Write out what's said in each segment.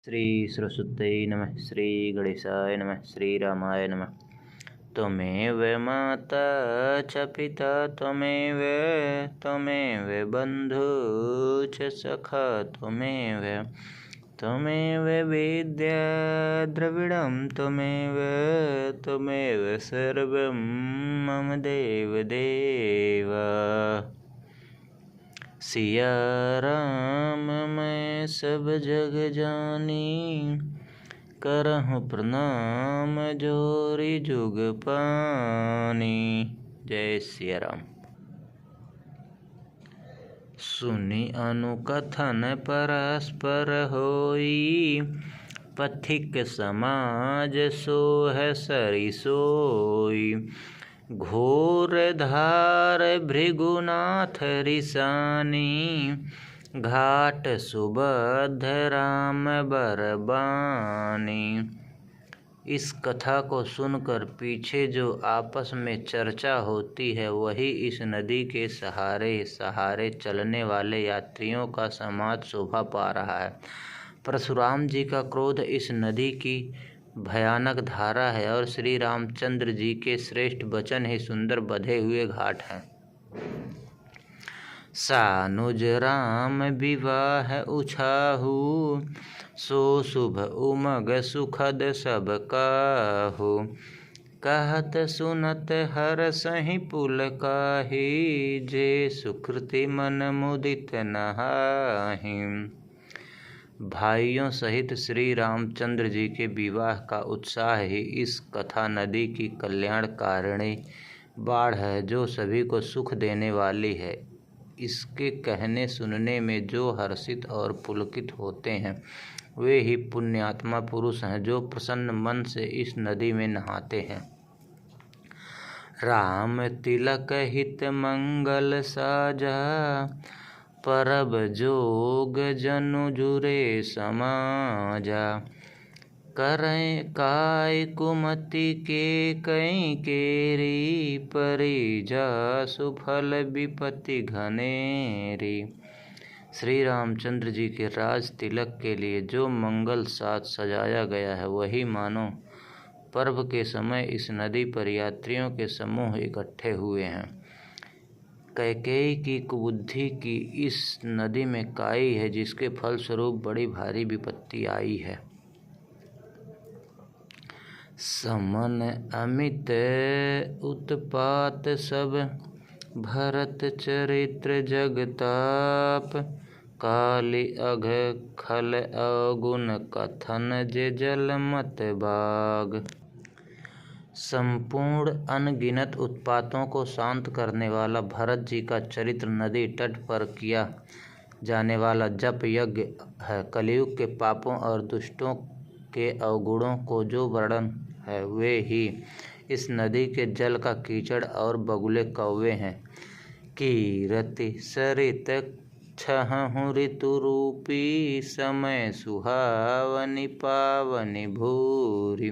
श्री सरस्वत्यै नमः। श्री गणेशाय नमः। श्रीरामाय नमः। त्वमेव माता च पिता त्वमेव बन्धु च सखा त्वमेव विद्या द्रविडं त्वमेव सर्वं मम देव। सिया राम मैं सब जग जानी, करहूँ प्रणाम जोरी जुग पानी। जय सिया राम। सुनी अनुकथन परस्पर होई, पथिक समाज सोह सरि सोई। घोर धार भृगुनाथ रिसानी, घाट सुबध राम बरबानी। इस कथा को सुनकर पीछे जो आपस में चर्चा होती है वही इस नदी के सहारे चलने वाले यात्रियों का समाज शोभा पा रहा है। परशुराम जी का क्रोध इस नदी की भयानक धारा है और श्री रामचंद्र जी के श्रेष्ठ वचन ही सुंदर बंधे हुए घाट हैं। सानुज राम विवाह उछाहू, सो शुभ उमग सुखद सब काहू। कहत सुनत हर सही पुल काही, जे सुकृति मन मुदित नहाहि। भाइयों सहित श्री रामचंद्र जी के विवाह का उत्साह ही इस कथा नदी की कल्याणकारिणी बाढ़ है जो सभी को सुख देने वाली है। इसके कहने सुनने में जो हर्षित और पुलकित होते हैं वे ही पुण्यात्मा पुरुष हैं जो प्रसन्न मन से इस नदी में नहाते हैं। राम तिलक हित मंगल साजा, परब जोग जनु जुरे समाजा। करें काय कुमति के कई केरी, परि जासु फल विपत्ति घनेरी। श्री रामचंद्र जी के राज तिलक के लिए जो मंगल साज सजाया गया है वही मानो पर्व के समय इस नदी पर यात्रियों के समूह इकट्ठे हुए हैं। कैकेयी की कुबुद्धि की इस नदी में काई है जिसके फलस्वरूप बड़ी भारी विपत्ति आई है। समन अमित उत्पात सब, भरत चरित्र जगताप। काली अघ खल अवगुण कथन जे जल मत बाग। संपूर्ण अनगिनत उत्पातों को शांत करने वाला भरत जी का चरित्र नदी तट पर किया जाने वाला जप यज्ञ है। कलयुग के पापों और दुष्टों के अवगुणों को जो वर्णन है वे ही इस नदी के जल का कीचड़ और बगुले कौवे हैं। कीरति सरित छहु ऋतु रूपी, समय सुहावनी पावनी भूरी।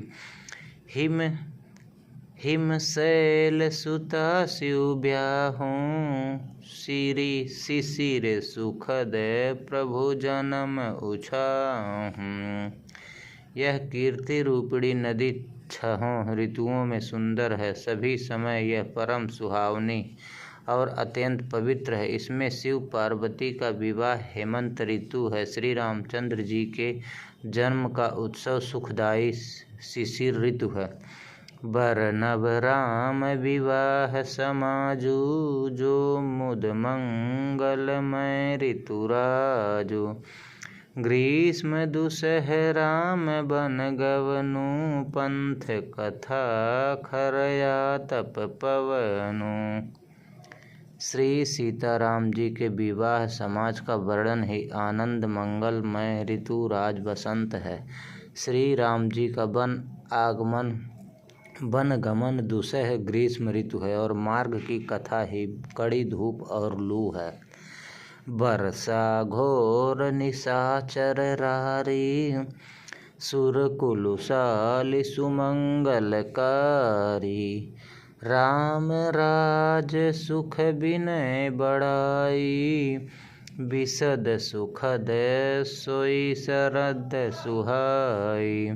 हिम शैल सुता शिव ब्याहूं, सिरी शिशिर सुखद प्रभु जन्म उछाहूं। यह कीर्ति रूपिणी नदी छहों ऋतुओं में सुंदर है। सभी समय यह परम सुहावनी और अत्यंत पवित्र है। इसमें शिव पार्वती का विवाह हेमंत ऋतु है। श्री रामचंद्र जी के जन्म का उत्सव सुखदायी शिशिर ऋतु है। बरनब राम विवाह समाजू, जो मुद मंगलमय ऋतुराजू। ग्रीष्म दुसह राम बन गवनु, पंथ कथा खरया तप पवनु। श्री सीताराम जी के विवाह समाज का वर्णन ही आनंद मंगलमय ऋतु राज बसंत है। श्री राम जी का वन गमन दुसह ग्रीष्म ऋतु है और मार्ग की कथा ही कड़ी धूप और लू है। वर्षा घोर निशाचर रारी, सुर कुलुशाली सुमंगलकारी। राम राज सुख विनय बड़ाई, विशद सुखद सोई शरद सुहाई।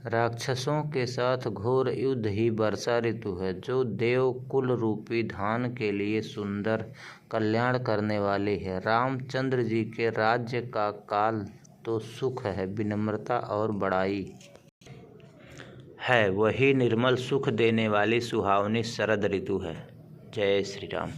राक्षसों के साथ घोर युद्ध ही वर्षा ऋतु है, जो देव कुल रूपी धान के लिए सुंदर कल्याण करने वाली है। रामचंद्र जी के राज्य का काल तो सुख है, विनम्रता और बड़ाई है, वही निर्मल सुख देने वाली सुहावनी शरद ऋतु है। जय श्री राम।